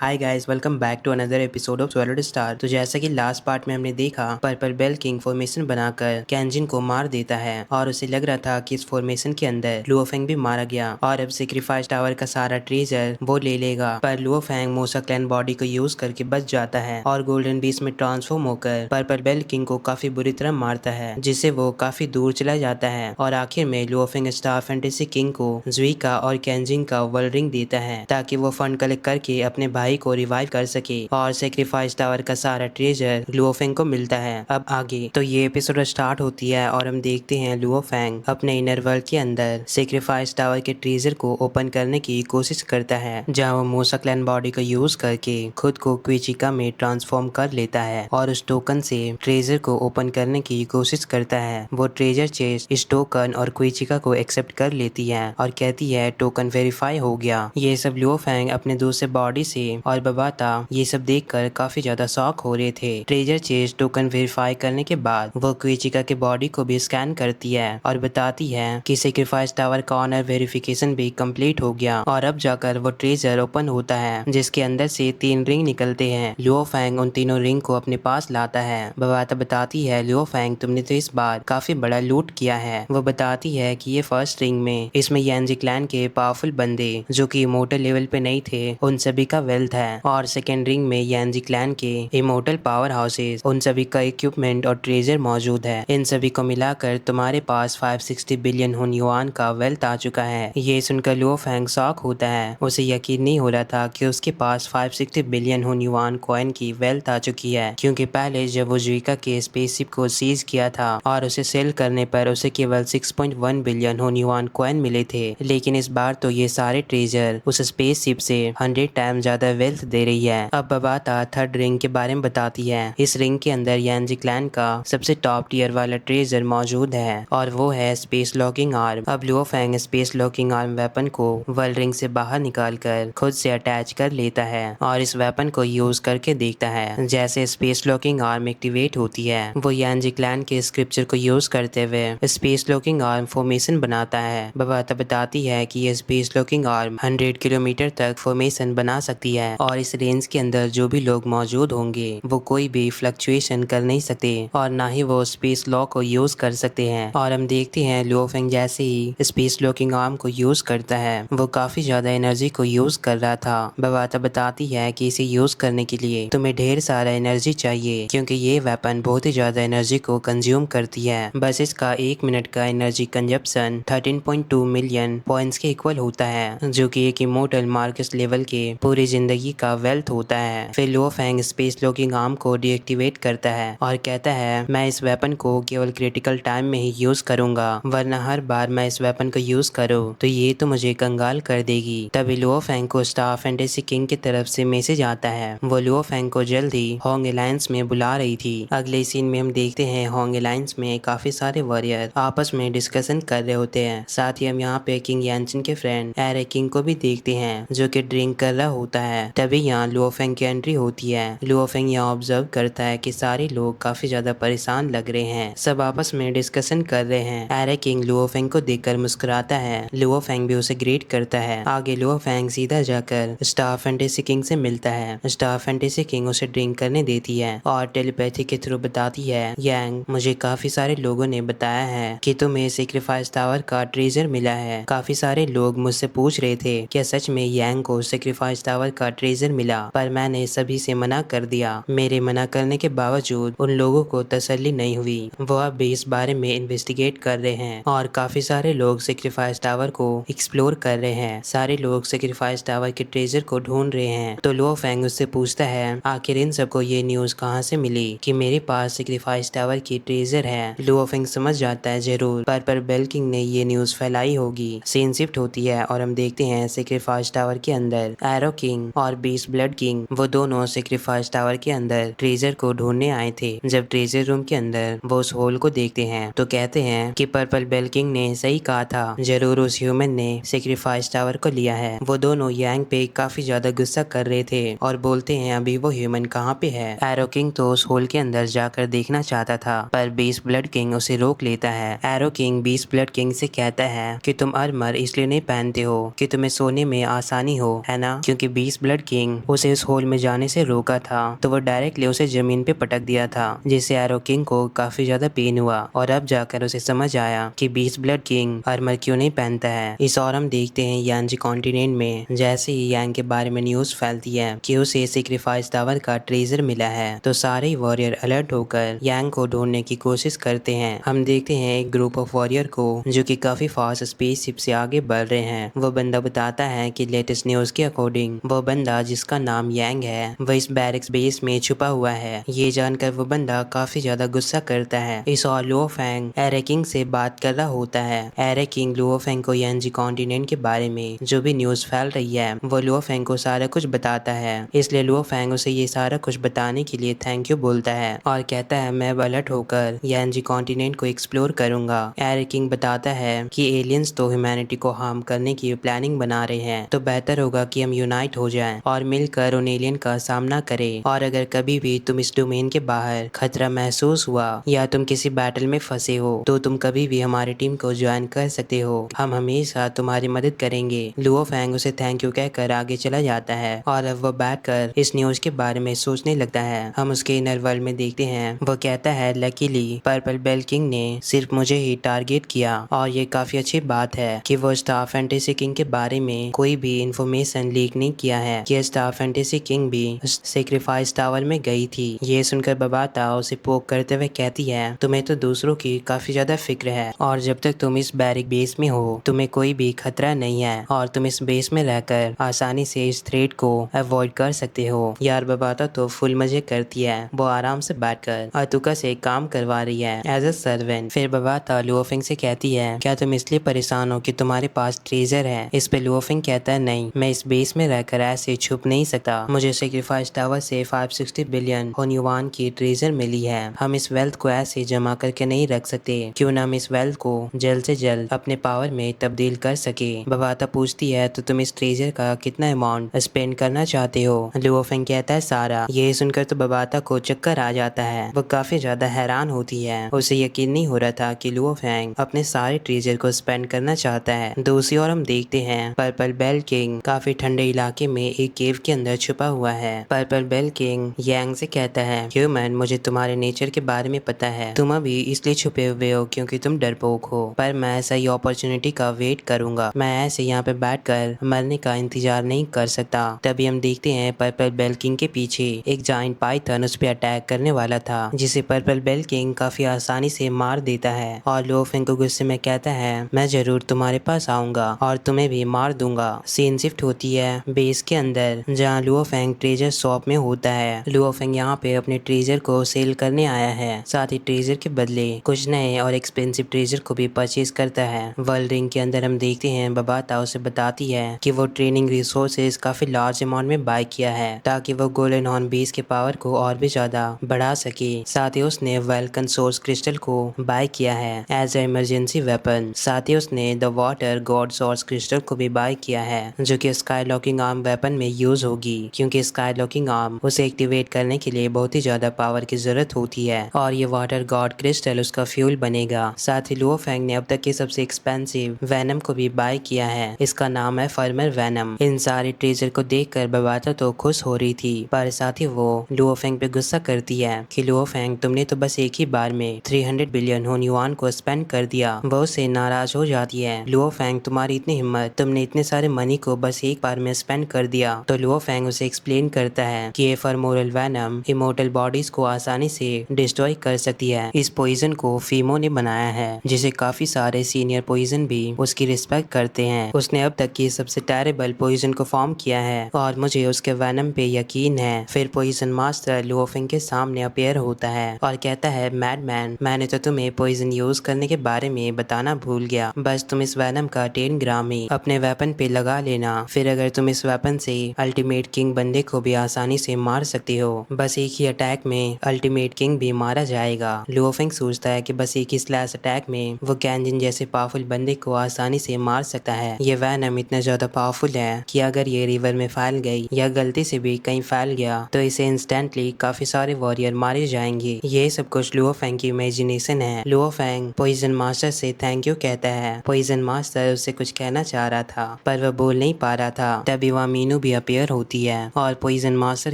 Hi guys, welcome back to another episode of solid star. तो जैसा कि last part में हमने देखा, पर्पल बेल किंग फॉर्मेशन बनाकर कैंजिन को मार देता है और उसे लग रहा था कि इस फॉर्मेशन के अंदर लुओफेंग भी मारा गया और अब सेक्रीफाइस टावर का सारा ट्रेजर वो ले लेगा। पर लुओफेंग मोसा क्लैन बॉडी को यूज करके बच जाता है और गोल्डन बीस्ट में ट्रांसफॉर्म होकर पर्पल बेल किंग को काफी बुरी तरह मारता है, जिससे वो काफी दूर चला जाता है। और आखिर में लुओफेंग स्टार फैंटेसी किंग को जुइका और कैंजिन का वर्ल्ड रिंग देता है ताकि वो फंड कलेक्ट करके अपने भाई को रिवाइव कर सके और सेक्रीफाइस टावर का सारा ट्रेजर लुओफेंग को मिलता है। अब आगे तो ये एपिसोड स्टार्ट होती है और हम देखते हैं लुओफेंग अपने इनर वर्ल्ड के अंदर सेक्रीफाइस टावर के ट्रेजर को ओपन करने की कोशिश करता है, जहाँ वो मोसा क्लैन बॉडी को यूज करके खुद को क्विचिका में ट्रांसफॉर्म कर लेता है और उस टोकन से ट्रेजर को ओपन करने की कोशिश करता है। वो ट्रेजर चेस्ट इस टोकन और क्विचिका को एक्सेप्ट कर लेती है और कहती है टोकन वेरीफाई हो गया। ये सब लुओफेंग अपने दूसरे बॉडी से और बबाता ये सब देखकर काफी ज्यादा शॉक हो रहे थे। ट्रेजर चेस्ट टोकन वेरीफाई करने के बाद वो क्विचिका के बॉडी को भी स्कैन करती है और बताती है कि सेक्रीफाइस टावर का ऑनर वेरिफिकेशन भी कंप्लीट हो गया और अब जाकर वो ट्रेजर ओपन होता है, जिसके अंदर से 3 रिंग निकलते हैं। लुओफेंग उन तीनों रिंग को अपने पास लाता है। बबाता बताती है लुओफेंग तुमने तो इस बार काफी बड़ा लूट किया है। वो बताती है कि ये फर्स्ट रिंग में इसमें यानजी क्लैन के पावरफुल बंदे जो कि इमोर्टल लेवल पे नहीं थे उन सभी का वेल्थ है, और सेकेंड रिंग में यानजी क्लैन के इमोर्टल पावर हाउसेस उन सभी का इक्विपमेंट और ट्रेजर मौजूद है। इन सभी को मिलाकर तुम्हारे पास 560 बिलियन हुन युआन का वेल्थ आ चुका है। ये सुनकर लुओफेंग शॉक होता है। उसे यकीन नहीं हो रहा था कि उसके पास 560 बिलियन हुन युआन कॉइन की वेल्थ आ चुकी है, क्योंकि पहले जब वो जुइका के स्पेसशिप को सीज किया था और उसे सेल करने पर उसे केवल 6.1 बिलियन हुन युआन कॉइन मिले थे, लेकिन इस बार तो ये सारे ट्रेजर उस स्पेसशिप से 100 टाइम ज्यादा वेल्थ दे रही है। अब बबाता थर्ड रिंग के बारे में बताती है। इस रिंग के अंदर यानजी क्लैन का सबसे टॉप टियर वाला ट्रेजर मौजूद है और वो है स्पेस लॉकिंग आर्म। अब लुओफेंग स्पेस लॉकिंग आर्म वेपन को वर्ल्ड रिंग से बाहर निकाल कर खुद से अटैच कर लेता है और इस वेपन को यूज करके देखता है। जैसे स्पेस लॉकिंग आर्म एक्टिवेट होती है, वो यानजी क्लैन के स्क्रिप्चर को यूज करते हुए स्पेस लॉकिंग आर्म फॉर्मेशन बनाता है। बबाता बताती है कि ये स्पेस लॉकिंग आर्म 100 किलोमीटर तक फॉर्मेशन बना सकती है और इस रेंज के अंदर जो भी लोग मौजूद होंगे वो कोई भी फ्लक्चुएशन कर नहीं सकते और ना ही वो स्पेस लॉक को यूज कर सकते हैं। और हम देखते हैं लुओफेंग जैसे ही स्पेस लॉकिंग आर्म को यूज करता है वो काफी ज्यादा एनर्जी को यूज कर रहा था। बबाता बताती है कि इसे यूज करने के लिए तुम्हें ढेर सारा एनर्जी चाहिए, क्योंकि ये वेपन बहुत ही ज्यादा एनर्जी को कंज्यूम करती है। बस इसका 1 मिनट का एनर्जी कंजप्शन 13.2 मिलियन पॉइंट्स के इक्वल होता है, जो कि एक इमोर्टल मार्कस लेवल के पूरी जिंदगी का वेल्थ होता है। फिर लुओफेंग स्पेस लॉकिंग आर्म को डीएक्टिवेट करता है और कहता है मैं इस वेपन को केवल क्रिटिकल टाइम में ही यूज करूंगा, वरना हर बार मैं इस वेपन को यूज करूँ तो ये तो मुझे कंगाल कर देगी। तभी लुओफेंग को स्टार फैंटेसी किंग की तरफ से मैसेज आता है। वो लुओफेंग को जल्द ही होंग अलायंस में बुला रही थी। अगले सीन में हम देखते हैं होंग अलायंस में काफी सारे वॉरियर आपस में डिस्कशन कर रहे होते हैं। साथ ही हम यहाँ पे किंग यानचिन के फ्रेंड एरे किंग को भी देखते हैं जो कि ड्रिंक कर रहा होता है। तभी यहाँ लुओफेंग की एंट्री होती है। लुओफेंग यहाँ ऑब्जर्व करता है कि सारे लोग काफी ज्यादा परेशान लग रहे हैं, सब आपस में डिस्कशन कर रहे हैं। एरे किंग लुओफेंग को देखकर मुस्कुराता है। लुओफेंग भी उसे ग्रीट करता है। आगे लुओफेंग सीधा जाकर स्टार फैंटेसी किंग से मिलता है। स्टार फैंटेसी किंग उसे ड्रिंक करने देती है और टेलीपैथी के थ्रू बताती है यांग मुझे काफी सारे लोगों ने बताया है कि तुम्हें सेक्रीफाइस टावर का ट्रेजर मिला है। काफी सारे लोग मुझसे पूछ रहे थे क्या सच में यांग को सेक्रीफाइस टावर का ट्रेजर मिला, पर मैंने सभी से मना कर दिया। मेरे मना करने के बावजूद उन लोगों को तसल्ली नहीं हुई। वो अब भी इस बारे में इन्वेस्टिगेट कर रहे हैं और काफी सारे लोग सेक्रीफाइस टावर को एक्सप्लोर कर रहे हैं। सारे लोग सेक्रीफाइस टावर के ट्रेजर को ढूंढ रहे हैं। तो लुओफेंग उससे पूछता है आखिर इन सबको ये न्यूज कहाँ से मिली कि मेरे पास सेक्रीफाइस टावर की ट्रेजर है। लुओफेंग समझ जाता है जरूर पर्पल बेल किंग ने ये न्यूज फैलाई होगी। सीन शिफ्ट होती है और हम देखते हैं सेक्रीफाइस टावर के अंदर एरो किंग और बीस्ट ब्लड किंग वो दोनों सेक्रीफाइस टावर के अंदर ट्रेजर को ढूंढने आए थे। जब ट्रेजर रूम के अंदर वो उस होल को देखते हैं तो कहते हैं कि पर्पल बेल किंग ने सही कहा था, जरूर उस ह्यूमन ने सेक्रीफाइस टावर को लिया है। वो दोनों यांग पे काफी ज्यादा गुस्सा कर रहे थे और बोलते हैं अभी वो ह्यूमन कहाँ पे है। एरो किंग तो उस होल के अंदर जाकर देखना चाहता था, पर बीस्ट ब्लड किंग उसे रोक लेता है। Arrow king beast blood king से कहता है कि तुम आर्मर इसलिए नहीं पहनते हो कि तुम्हें सोने में आसानी हो, है ना? क्योंकि बीस्ट ब्लड ब्लड किंग उसे उस होल में जाने से रोका था तो वो डायरेक्टली उसे जमीन पे पटक दिया था, जिससे एरो किंग को काफी ज्यादा पेन हुआ और अब जाकर उसे समझ आया कि बीस्ट ब्लड किंग आर्मर क्यों नहीं पहनता है। इस और हम देखते हैं यांजी कॉन्टिनेंट में जैसे ही यांग के बारे में न्यूज फैलती है कि उसे सेक्रीफाइस टावर का ट्रेजर मिला है तो सारे वॉरियर अलर्ट होकर यांग को ढूंढने की कोशिश करते हैं। हम देखते हैं एक ग्रुप ऑफ वॉरियर को जो कि काफी फास्ट स्पेसशिप से आगे बढ़ रहे हैं। वो बंदा बताता है कि लेटेस्ट न्यूज के अकॉर्डिंग वो बंदा जिसका नाम यांग है वह इस बैरिक्स बेस में छुपा हुआ है। ये जानकर वो बंदा काफी ज्यादा गुस्सा करता है। इस और लुओ फेंग एरे किंग से बात कर रहा होता है। एरे किंग लुओ फेंग को यांजी कॉन्टिनेंट के बारे में जो भी न्यूज फैल रही है वो लुओ फेंग को सारा कुछ बताता है, इसलिए लुओ फेंग उसे ये सारा कुछ बताने के लिए थैंक यू बोलता है और कहता है मैं अलर्ट होकर यांजी कॉन्टिनेंट को एक्सप्लोर करूंगा। एरे किंग बताता है कि एलियंस तो ह्यूमैनिटी को हार्म करने की प्लानिंग बना रहे हैं तो बेहतर होगा कि हम यूनाइट हो जाएं और मिलकर उन एलियन का सामना करें, और अगर कभी भी तुम इस डोमेन के बाहर खतरा महसूस हुआ या तुम किसी बैटल में फंसे हो तो तुम कभी भी हमारी टीम को ज्वाइन कर सकते हो, हम हमेशा तुम्हारी मदद करेंगे। लुओ फेंग उसे थैंक यू कहकर आगे चला जाता है और अब वो बैठकर इस न्यूज के बारे में सोचने लगता है। हम उसके इनर वर्ल्ड में देखते हैं वो कहता है लकीली पर्पल बेल किंग ने सिर्फ मुझे ही टारगेट किया और ये काफी अच्छी बात है कि वो स्टार फैंटेसी किंग के बारे में कोई भी इंफॉर्मेशन लीक नहीं किया है कि स्टार फैंटेसी किंग भी सेक्रीफाइस टावर में गई थी। ये सुनकर बबाता उसे पोक करते हुए कहती है तुम्हें तो दूसरों की काफी ज्यादा फिक्र है और जब तक तुम इस बैरिक बेस में हो तुम्हें कोई भी खतरा नहीं है और तुम इस बेस में रहकर आसानी से इस थ्रेट को अवॉइड कर सकते हो। यार बबाता तो फुल मजे करती है, वो आराम से बैठकर अतुका से काम करवा रही है एज अ सर्वेंट। फिर बबाता लुओफिंग से कहती है क्या तुम इसलिए परेशान हो कि तुम्हारे पास ट्रेजर है? इस पे लुओफिंग कहता है नहीं, मैं इस बेस में रहकर ऐसे छुप नहीं सकता, मुझे सेक्रीफाइस टावर से 560 बिलियन होन्युआन की ट्रेजर मिली है, हम इस वेल्थ को ऐसे जमा करके नहीं रख सकते, क्यों ना हम इस वेल्थ को जल्द से जल्द अपने पावर में तब्दील कर सके। बबाता पूछती है तो तुम इस ट्रेजर का कितना अमाउंट स्पेंड करना चाहते हो? लुओफिंग कहता है सारा। ये सुनकर तो बबाता को चक्कर आ जाता है, वो काफी ज्यादा हैरान होती है, उसे यकीन नहीं हो रहा था कि लुओफिंग अपने सारे ट्रेजर को स्पेंड करना चाहता है। दूसरी ओर हम देखते हैं पर्पल बेल किंग काफी ठंडे इलाके में एक केव के अंदर छुपा हुआ है। पर्पल बेल किंग यांग से कहता है ह्यूमन मुझे तुम्हारे नेचर के बारे में पता है, तुम अभी इसलिए छुपे हुए हो क्योंकि तुम डरपोक हो, पर मैं सही अपॉर्चुनिटी का वेट करूंगा, मैं ऐसे यहाँ पे बैठकर मरने का इंतजार नहीं कर सकता। तभी हम देखते हैं पर्पल बेल किंग के पीछे एक जाइंट पाइथन उस पर अटैक करने वाला था, जिसे पर्पल बेल किंग काफी आसानी से मार देता है और लुओफिंग को गुस्से में कहता है मैं जरूर तुम्हारे पास आऊंगा और तुम्हें भी मार दूंगा। सीन शिफ्ट होती है बेस के अंदर जहाँ लुओफिंग ट्रेजर शॉप में होता है। लुओफिंग यहाँ पे अपने ट्रेजर को सेल करने आया है, साथ ही ट्रेजर के बदले कुछ नए और एक्सपेंसिव ट्रेजर को भी परचेज करता है। वर्ल्ड रिंग के अंदर हम देखते हैं बबाता उसे बताती है कि वो ट्रेनिंग रिसोर्सेज काफी लार्ज अमाउंट में बाय किया है ताकि वो गोल्डन हॉर्न बेस के पावर को और भी ज्यादा बढ़ा सके। साथ ही उसने वेलकन सोर्स क्रिस्टल को बाय किया है एज ए इमरजेंसी वेपन। साथ ही उसने the water God source crystal को भी बाय किया है जो कि स्काई लॉकिंग आर्म वेपन में यूज होगी, क्योंकि स्काई लॉकिंग आर्म उसे एक्टिवेट करने के लिए बहुत ही ज्यादा पावर की जरूरत होती है और ये वाटर गॉड क्रिस्टल उसका फ्यूल बनेगा। साथ ही लुओफिंग ने अब तक के सबसे एक्सपेंसिव वेनम को भी बाय किया है, इसका नाम है फर्मर वेनम। इन सारे ट्रेजर को देखकर बबाता तो खुश हो रही थी, पर साथ ही वो लुओफिंग पे गुस्सा करती है कि लुओफिंग तुमने तो बस एक ही बार में 300 बिलियन होन्युआन को स्पेंड कर दिया। वो उससे नाराज हो जाती है। लुओफिंग तुम्हारी इतनी हिम्मत, तुमने इतने सारे मनी को बस एक बार में स्पेंड कर दिया। तो लुओफिंग उसे एक्सप्लेन करता है कि ये फर्मोरल वेनम इमोर्टल बॉडीज को आसानी से डिस्ट्रॉय कर सकती है। इस पॉइजन को फीमो ने बनाया है जिसे काफी सारे सीनियर पॉइजन भी उसकी रिस्पेक्ट करते हैं। उसने अब तक की सबसे टेरेबल पॉइजन को फॉर्म किया है और मुझे उसके वेनम पे यकीन है। फिर पॉइजन मास्टर लुओफिंग के सामने अपेयर होता है और कहता है मैडमैन मैंने तो तुम्हें पॉइजन यूज करने के बारे में बताना भूल गया, बस तुम इस वेनम का 10 ग्राम ही अपने वेपन पे लगा लेना, फिर अगर तुम इस वेपन से अल्टीमेट किंग बंदे को भी आसानी से मार सकते हो। बस एक ही अटैक में अल्टीमेट किंग भी मारा जाएगा। लुओफिंग सोचता है कि बस एक ही स्लैश अटैक में वो कैंजिन जैसे पावरफुल बंदे को आसानी से मार सकता है। ये वेनम इतना ज्यादा पावरफुल है कि अगर ये रिवर में फैल गई या गलती से भी कहीं फैल गया तो इसे इंस्टेंटली काफी सारे वॉरियर मारे जाएंगे। ये सब कुछ लुओफिंग की इमेजिनेशन है। लुओफिंग पॉइजन मास्टर से थैंक यू कहता है। पॉइजन मास्टर उससे कुछ कहना चाह रहा था पर वह बोल नहीं पा रहा था। तभी वहाँ मीनू मीनू भी अपेयर होती है और पॉइजन मास्टर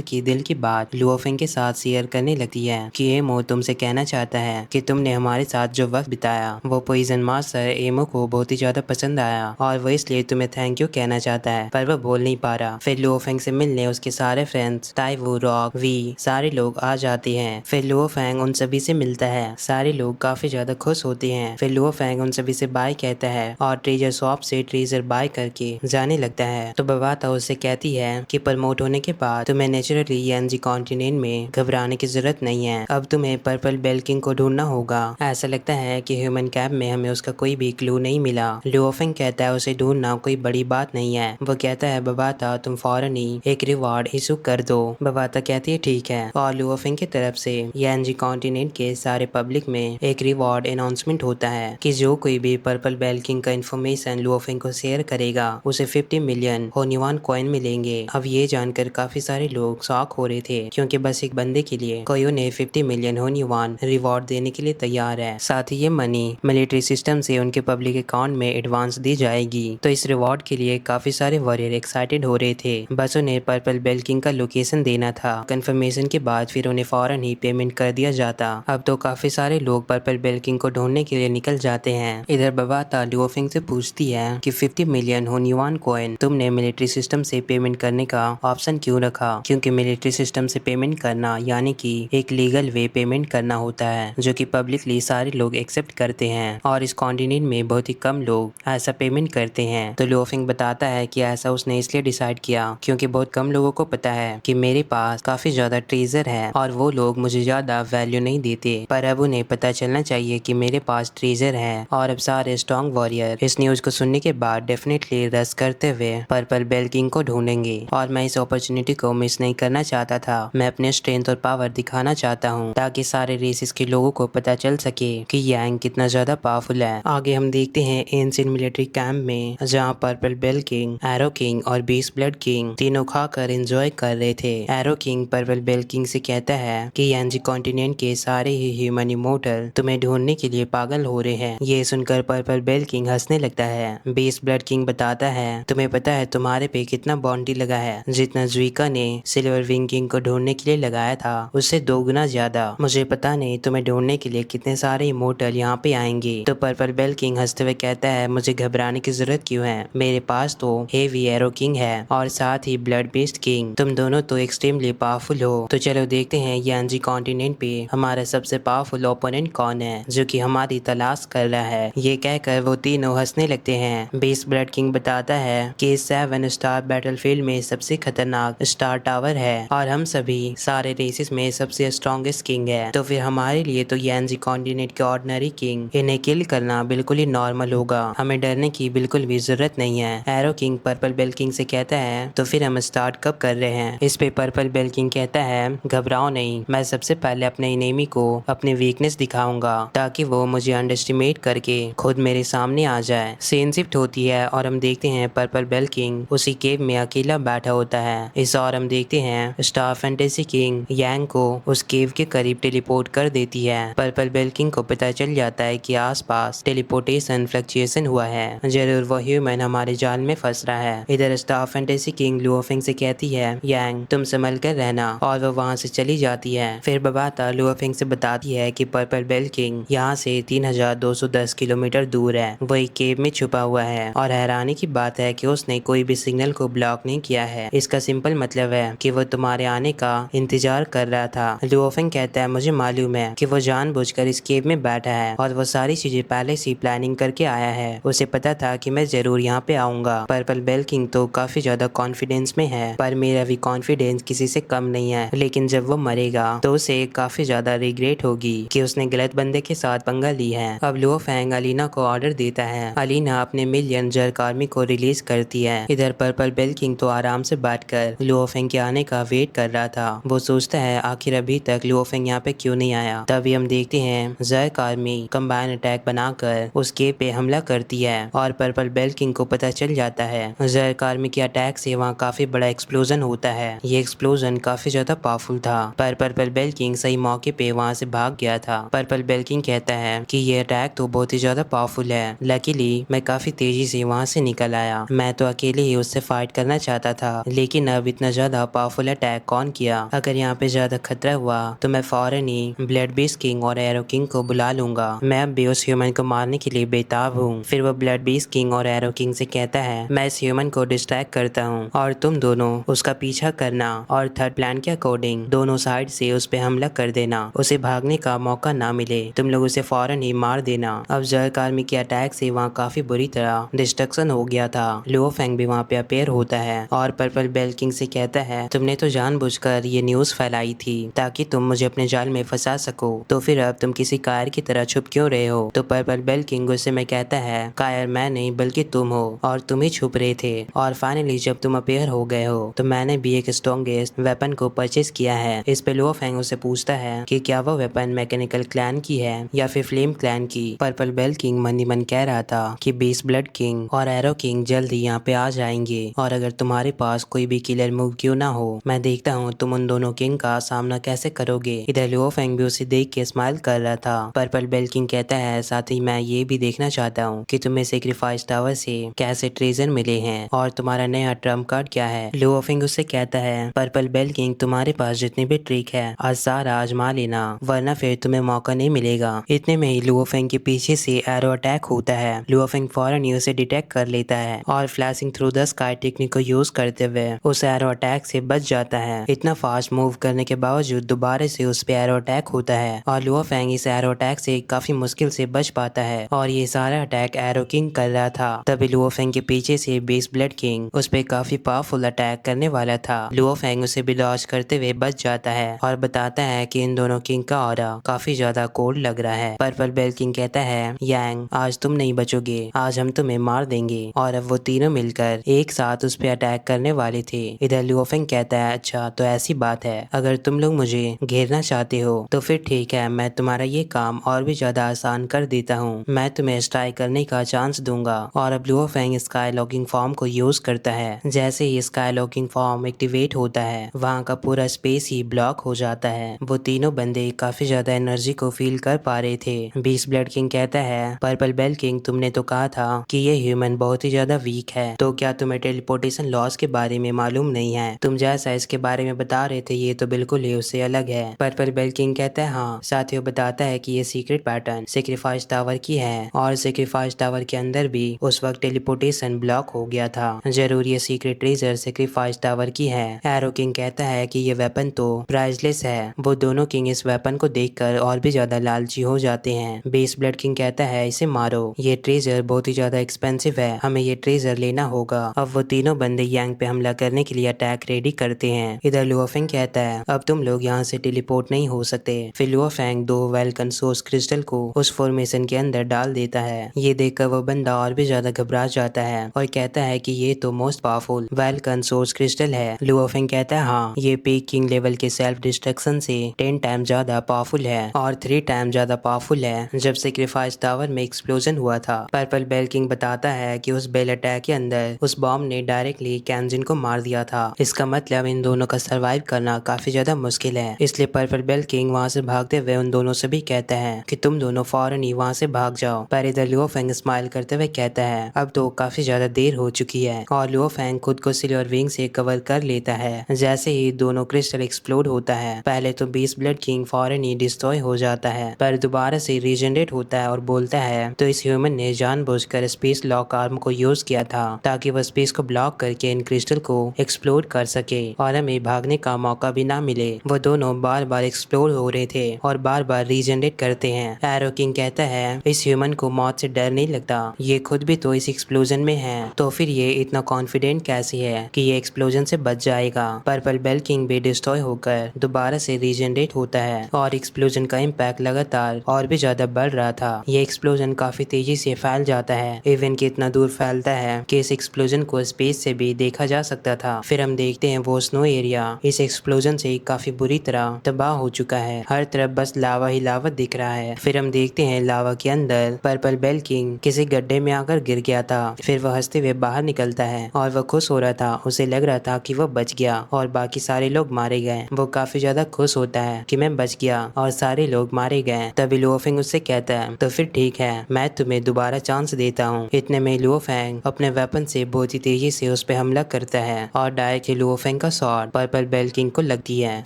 की दिल की बात लुओफेंग के साथ शेयर करने लगती है कि एमो तुमसे कहना चाहता है कि तुमने हमारे साथ जो वक्त बिताया वो पॉइजन मास्टर एमो को बहुत ही ज्यादा पसंद आया और वो इसलिए तुम्हें थैंक यू कहना चाहता है, पर वो बोल नहीं पा रहा। फिर लुओफेंग से मिलने उसके सारे फ्रेंड्स टाइवू, रॉक, वी सारे लोग आ जाते हैं। फिर लुओफेंग उन सभी से मिलता है। सारे लोग काफी ज्यादा खुश होते हैं। फिर लुओफेंग उन सभी से बाय कहता है और ट्रेजर शॉप से ट्रेजर बाय करके जाने लगता है। तो बबाता उससे कहती है कि प्रमोट होने के बाद तुम्हें नेचुरली एनजी कॉन्टिनेंट में घबराने की जरूरत नहीं है। अब तुम्हें पर्पल बेल किंग को ढूंढना होगा। ऐसा लगता है कि ह्यूमन कैब में हमें उसका कोई भी क्लू नहीं मिला। लुओफेंग कहता है उसे ढूंढना कोई बड़ी बात नहीं है। वो कहता है बबाता तुम फौरन ही एक रिवॉर्ड इशू कर दो। बबाता कहती है ठीक है और लुओफेंग की तरफ से एनजी कॉन्टिनेंट के सारे पब्लिक में एक रिवॉर्ड अनाउंसमेंट होता है कि जो कोई भी पर्पल बेल किंग का इन्फॉर्मेशन लुओफेंग को शेयर करेगा उसे 50 मिलियन होनिवान कॉइन मिलेंगे। अब ये जानकर काफी सारे लोग शॉक हो रहे थे क्योंकि बस एक बंदे के लिए कोई उन्हें 50 मिलियन होनिवान रिवॉर्ड देने के लिए तैयार है। साथ ही ये मनी मिलिट्री सिस्टम से उनके पब्लिक अकाउंट में एडवांस दी जाएगी। तो इस रिवॉर्ड के लिए काफी सारे वॉरियर एक्साइटेड हो रहे थे। बस उन्हें पर्पल बेल किंग का लोकेशन देना था। कंफर्मेशन के बाद फिर उन्हें फौरन ही पेमेंट कर दिया जाता। अब तो काफी सारे लोग पर्पल बेल किंग को ढूंढने के लिए निकल जाते हैं। इधर बबाता लुओफेंग से पूछती है कि 50 मिलियन होनिवान कॉइन तुमने मिलिट्री सिस्टम से पेमेंट करने का ऑप्शन क्यों रखा? क्योंकि मिलिट्री सिस्टम से पेमेंट करना यानी कि एक लीगल वे पेमेंट करना होता है जो कि पब्लिकली सारे लोग एक्सेप्ट करते हैं और इस कॉन्टिनेंट में बहुत ही कम लोग ऐसा पेमेंट करते हैं। तो लुओफेंग बताता है कि ऐसा उसने इसलिए डिसाइड किया क्योंकि बहुत कम लोगों को पता है कि मेरे पास काफी ज्यादा ट्रेजर है और वो लोग मुझे ज्यादा वैल्यू नहीं देते, पर अब उन्हें पता चलना चाहिए कि मेरे पास ट्रेजर है। और अब सारे स्ट्रॉन्ग वॉरियर इस न्यूज को सुनने के बाद डेफिनेटली रश करते हुए पर्पल बेल किंग को ढूंढेंगे और मैं इस अपॉर्चुनिटी को मिस नहीं करना चाहता था। मैं अपने स्ट्रेंथ और पावर दिखाना चाहता हूँ ताकि सारे रेसेस के लोगों को पता चल सके कि यांग कितना ज्यादा पावरफुल है। आगे हम देखते हैं एंशिएंट मिलिट्री कैंप में जहाँ purple bell king, arrow king और बीस्ट ब्लड किंग तीनों खाकर एंजॉय कर रहे थे। Arrow king purple bell king से कहता है कि यांजी कॉन्टिनेंट के सारे ही ह्यूमन इमोर्टल तुम्हें ढूंढने के लिए पागल हो रहे हैं। ये सुनकर पर्पल बेल किंग हंसने लगता है। बीस्ट ब्लड किंग बताता है तुम्हें पता है तुम्हारे पे कितना बॉन्डी लगा है? जितना जुइका ने सिल्वर विंग किंग को ढूंढने के लिए लगाया था उससे 2 गुना ज्यादा। मुझे पता नहीं तुम्हें ढूंढने के लिए कितने सारे इमोर्टल यहाँ पे आएंगे। तो पर्पल बेल किंग हंसते हुए कहता है मुझे घबराने की जरूरत क्यों है? मेरे पास तो हेवी एरो किंग है और साथ ही ब्लड बेस्ड किंग। तुम दोनों तो एक्सट्रीमली पावरफुल हो। तो चलो देखते हैं यांजी कॉन्टिनेंट पे हमारा सबसे पावरफुल ओपोनेंट कौन है जो कि हमारी तलाश कर रहा है। ये कहकर वो तीनों हंसने लगते हैं। बीस्ट ब्लड किंग बताता है कि 7 स्टार बैटलफील्ड में सबसे खतरनाक स्टार टावर है और हम सभी सारे रेसेस में सबसे स्ट्रॉन्गेस्ट किंग है। तो फिर हमारे लिए तो यांजी कॉन्टिनेंट के ऑर्डिनरी किंग इन्हें किल करना बिल्कुल ही नॉर्मल होगा। हमें डरने की बिल्कुल भी जरूरत नहीं है। Arrow king purple bell king से कहता है तो फिर हम स्टार्ट कब कर रहे हैं? इस पे पर्पल बेल किंग कहता है घबराओ नहीं, मैं सबसे पहले अपने एनिमी को अपनी वीकनेस दिखाऊंगा ताकि वो मुझे अंडरस्टिमेट करके खुद मेरे सामने आ जाए। सीन शिफ्ट होती है और हम देखते हैं पर्पल बेल किंग उसी केव में अकेला बैठा होता है। इस और हम देखते हैं स्टार फैंटेसी किंग यांग को उस केव के करीब टेलीपोर्ट कर देती है। पर्पल बेल किंग को पता चल जाता है कि आसपास टेलीपोर्टेशन फ्लक्चुएशन हुआ है, जरूर वो ह्यूमन हमारे जाल में फंस रहा है। इधर स्टार फैंटेसी किंग लुओफेंग से कहती है यांग तुम संभल कर रहना और वो वहाँ से चली जाती है। फिर बबाता लुओफेंग से बताती है कि पर्पल बेल किंग यहाँ से 3210 किलोमीटर दूर है, वो एक केव में छुपा हुआ है और हैरानी की बात है कि उसने कोई भी सिग्नल को ब्लॉक नहीं किया है। इसका सिंपल मतलब है कि वो तुम्हारे आने का इंतजार कर रहा था। लुओफेंग कहता है मुझे मालूम है कि वो जानबूझकर इस केव में बैठा है और वो सारी चीजें पहले से प्लानिंग करके आया है। उसे पता था कि मैं जरूर यहाँ पे आऊंगा। पर्पल बेल किंग तो काफी ज्यादा कॉन्फिडेंस में है, पर मेरा भी कॉन्फिडेंस किसी से कम नहीं है। लेकिन जब वो मरेगा तो उसे काफी ज्यादा रिग्रेट होगी कि उसने गलत बंदे के साथ पंगा ली है। अब लुओफेंग अलीना को ऑर्डर देता है। अलीना अपने मिलियन जर्क आर्मी को रिलीज करती है। इधर पर्पल बेल किंग तो आराम से बैठकर लुओफेंग के आने का वेट कर रहा था। वो सोचता है आखिर अभी तक लुओफेंग यहाँ पे क्यों नहीं आया। तभी हम देखते हैं जर्क आर्मी कंबाइन अटैक बनाकर उस केव पे हमला करती है और पर्पल बेल किंग को पता चल जाता है। जर्क आर्मी के अटैक से वहाँ काफी बड़ा एक्सप्लोजन होता है। ये एक्सप्लोजन काफी ज्यादा पावरफुल था, पर पर्पल बेल किंग सही मौके पे वहाँ से भाग गया था। पर्पल बेल किंग कहता है कि ये अटैक तो बहुत ही ज्यादा पावरफुल है, लकीली मैं काफी तेजी से वहाँ से निकल आया। मैं तो अकेले ही उससे फाइट करना करना चाहता था, लेकिन अब इतना ज्यादा पावरफुल अटैक कौन किया। अगर यहाँ पे ज्यादा खतरा हुआ तो मैं फौरन ही ब्लड बेस किंग और एरो किंग को बुला लूंगा। मैं अब भी उस ह्यूमन को मारने के लिए बेताब हूँ। फिर वो ब्लड बेस किंग और एरो किंग से कहता है, मैं इस ह्यूमन को डिस्ट्रैक्ट करता हूँ और तुम दोनों उसका पीछा करना और थर्ड प्लान के अकॉर्डिंग दोनों साइड से उस पे हमला कर देना, उसे भागने का मौका ना मिले। तुम लोग उसे फौरन ही मार देना। अब जर्क आर्मी के अटैक से वहाँ काफी बुरी तरह डिस्ट्रक्शन हो गया था। लुओ फेंग भी वहाँ पे अपेयर होता है और पर्पल बेल किंग से कहता है, तुमने तो जानबूझकर ये न्यूज फैलाई थी ताकि तुम मुझे अपने जाल में फंसा सको, तो फिर अब तुम किसी कायर की तरह छुप क्यों रहे हो। तो पर्पल बेल किंग गुस्से में कहता है, कायर मैं नहीं बल्कि तुम हो और तुम ही छुप रहे थे, और फाइनली जब तुम अपेयर हो गए हो तो मैंने भी एक स्ट्रॉन्गेस्ट वेपन को परचेज किया है। इस पे लुओ फेंग उसे पूछता है कि क्या वो वेपन मैकेनिकल क्लैन की है या फिर फ्लेम क्लैन की। पर्पल बेल किंग मन ही मन कह रहा था कि बीस ब्लड किंग और एरो किंग जल्द ही यहाँ पे आ जाएंगे, और अगर तुम्हारे पास कोई भी किलर मूव क्यों ना हो, मैं देखता हूँ तुम उन दोनों किंग का सामना कैसे करोगे। इधर लुओ फेंग भी उसे देख के स्माइल कर रहा था। पर्पल बेल किंग कहता है, साथ ही मैं ये भी देखना चाहता हूँ कि तुम्हें सेक्रीफाइस टावर से कैसे ट्रेजर मिले हैं और तुम्हारा नया ट्रम्प कार्ड क्या है। लुओ फेंग उससे कहता है, पर्पल बेल किंग तुम्हारे पास जितनी भी ट्रिक है आज सारा आजमा लेना, वरना फिर तुम्हें मौका नहीं मिलेगा। इतने में ही लुओ फेंग के पीछे से एरो अटैक होता है। लुओ फेंग फौरन ही उसे डिटेक्ट कर लेता है और flashing through the sky technique को यूज करते हुए उस एरो अटैक से बच जाता है। इतना फास्ट मूव करने के बावजूद दोबारा से उस पे एरो अटैक होता है और लुओ फेंग इस एरो अटैक से काफी मुश्किल से बच पाता है, और ये सारा अटैक एरो किंग कर रहा था। तभी लुओ फेंग के पीछे से बेस ब्लड किंग उस पे काफी पावरफुल अटैक करने वाला था। लुओ फेंग उसे भी डॉज करते हुए बच जाता है और बताता है कि इन दोनों किंग का ऑरा काफी ज्यादा कोल्ड लग रहा है। पर्पल बेल किंग कहता है, यांग आज तुम नहीं बचोगे, आज हम तुम्हें मार देंगे। और अब वो तीनों मिलकर एक साथ उस पे अटैक करने वाले थे। इधर लुओ फेंग कहता है, अच्छा तो ऐसी बात है, अगर तुम लोग मुझे घेरना चाहते हो तो फिर ठीक है, मैं तुम्हारा ये काम और भी ज्यादा आसान कर देता हूँ। मैं तुम्हें स्ट्राइक करने का चांस दूंगा। और अब Luo Feng sky locking form को यूज करता है। जैसे ही स्काई लॉकिंग फॉर्म एक्टिवेट होता है वहाँ का पूरा स्पेस ही ब्लॉक हो जाता है। वो तीनों बंदे काफी ज्यादा एनर्जी को फील कर पा रहे थे। बीस ब्लड किंग कहता है, पर्पल बेल किंग तुमने तो कहा था कि ये ह्यूमन बहुत ही ज्यादा वीक है, तो क्या तुम्हें टेलीपोर्टेशन लॉस के बारे में मालूम नहीं है? तुम जैसा इसके बारे में बता रहे थे ये तो बिल्कुल ही उससे अलग है। पर्पल बेल किंग कहता है, हाँ। साथ ही वो बताता है कि ये सीक्रेट पैटर्न सेक्रीफाइस टावर की है और सेक्रीफाइस टावर के अंदर भी उस वक्त टेलीपोर्टेशन ब्लॉक हो गया था। जरूर ये सीक्रेट ट्रेजर सेक्रीफाइस टावर की है। एरो किंग कहता है कि ये वेपन तो प्राइसलेस है। वो दोनों किंग इस वेपन को देखकर और भी ज्यादा लालची हो जाते हैं। बेस ब्लड किंग कहता है, इसे मारो, ये ट्रेजर बहुत ही ज्यादा एक्सपेंसिव है, हमें ये ट्रेजर लेना होगा। अब वो तीनों बंदे यांग पे हमला करने के लिए अटैक रेडी करते हैं। इधर लुओ फेंग कहता है, अब तुम लोग यहाँ से टेलीपोर्ट नहीं हो सकते। फिर लुओ फेंग दो वेलकन सोर्स क्रिस्टल को उस फॉर्मेशन के अंदर डाल देता है। ये देखकर वो बंदा और भी ज्यादा घबरा जाता है और कहता है कि ये तो most powerful Vulcan source crystal है। लुओ फेंग कहता है, हाँ, ये पीक किंग लेवल के सेल्फ डिस्ट्रक्शन से 10 टाइम ज्यादा पावरफुल है और 3 टाइम ज्यादा पावरफुल है जब सेक्रीफाइस टावर में एक्सप्लोजन हुआ था। पर्पल बेल किंग बताता है कि उस बेल अटैक के अंदर उस बॉम्ब ने डायरेक्टली कैंजिन को मार दिया था। इसका मतलब इन दोनों का सरवाइव करना काफी ज्यादा मुश्किल है। इसलिए पर्पल बेल किंग वहाँ से भागते हुए उन दोनों से भी कहता है कि तुम दोनों फौरन ही वहाँ से भाग जाओ। पर इधर लुओ फेंग स्माइल करते हुए कहता है, अब तो काफी ज्यादा देर हो चुकी है, और लुओ फेंग खुद को सिल्वर विंग से कवर कर लेता है। जैसे ही दोनों क्रिस्टल एक्सप्लोड होता है, पहले तो बीस ब्लड किंग फौरन ही डिस्ट्रॉय हो जाता है, पर दोबारा से रीजनरेट होता है और बोलता है, तो इस ह्यूमन ने जानबूझकर स्पेस लॉक आर्म को यूज किया था ताकि वह स्पेस को ब्लॉक करके इन क्रिस्टल को एक्सप्लोड कर सके और हमें भागने का मौका भी ना मिले। वो दोनों बार बार एक्सप्लोड हो रहे थे और बार बार रीजनरेट करते हैं। एरो किंग कहता है, इस ह्यूमन को मौत से डर नहीं लगता, ये खुद भी तो इस एक्सप्लोजन में है, तो फिर ये इतना कॉन्फिडेंट कैसे है कि ये एक्सप्लोजन से बच जाएगा। पर्पल बेल किंग भी डिस्ट्रॉय होकर दोबारा से रीजनरेट होता है और एक्सप्लोजन का इम्पैक्ट लगातार और भी ज्यादा बढ़ रहा था। ये एक्सप्लोजन काफी तेजी से फैल जाता है, इवन कि इतना दूर फैलता है कि इस एक्सप्लोजन को स्पेस से भी देखा जा सकता था। फिर हम देखते हैं वो स्नो एरिया इस एक्सप्लोजन से काफी बुरी तरह तबाह हो चुका है, हर तरफ बस लावा ही लावा दिख रहा है। फिर हम देखते हैं लावा के अंदर पर्पल बेल किंग किसी गड्ढे में आकर गिर गया था। फिर वह हंसते हुए बाहर निकलता है और वह खुश हो रहा था, उसे लग रहा था कि वह बच गया और बाकी सारे लोग मारे गए। वो काफी ज्यादा खुश होता है कि मैं बच गया और सारे लोग मारे गए। तभी लुओ फेंग उससे कहता है, तो फिर ठीक है, मैं तुम्हें दोबारा चांस देता हूँ। इतने में लुओ फेंग अपने वेपन से बहुत ही तेजी से उस पे हमला करता है और डायरेक्टली लुओ फेंग का शॉट पर्पल बेल किंग को लगती है।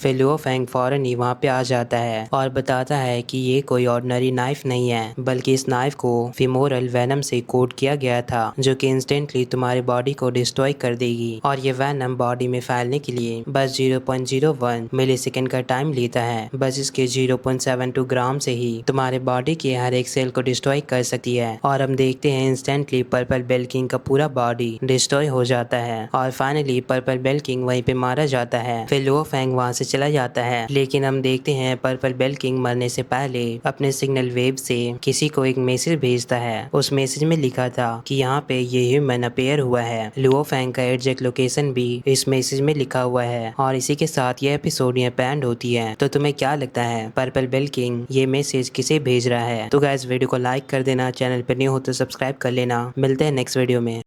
फिर लुओ फेंग फौरन ही वहाँ पे आ जाता है और बताता है कि ये कोई ऑर्डिनरी नाइफ नहीं है, बल्कि इस नाइफ को फिमोरल वेनम से कोट किया गया था, जो कि इंस्टेंटली तुम्हारी बॉडी को डिस्ट्रॉय कर देगी। और ये वेनम बॉडी में फैलने के लिए बस 0.01 मिलीसेकंड का टाइम लेता है। बस इसके 0.72 ग्राम से ही तुम्हारे बॉडी के हर एक सेल को डिस्ट्रॉय कर सकती है। और हम देखते हैं इंस्टेंटली पर्पल बेल किंग का पूरा बॉडी डिस्ट्रॉय हो जाता है और फाइनली पर्पल बेल किंग वहीं पे मारा जाता है। फिर लुओ फेंग वहाँ से चला जाता है, लेकिन हम देखते हैं पर्पल बेल किंग मरने से पहले अपने सिग्नल वेव से किसी को एक मैसेज भेजता है। उस मैसेज में लिखा था कि यहाँ पे ये ह्यूमन अपीयर हुआ है। लुओ फेंग का एग्जैक्ट लोकेशन भी इस मैसेज में लिखा हुआ है। और इसी के साथ ये एपिसोड यहाँ पे एंड होती है। तो तुम्हें क्या लगता है पर्पल बेल किंग ये मैसेज किसे भेज रहा है? तो गाइस वीडियो को लाइक कर देना, चैनल पर न्यू हो तो सब्सक्राइब कर लेना। मिलते हैं नेक्स्ट वीडियो में।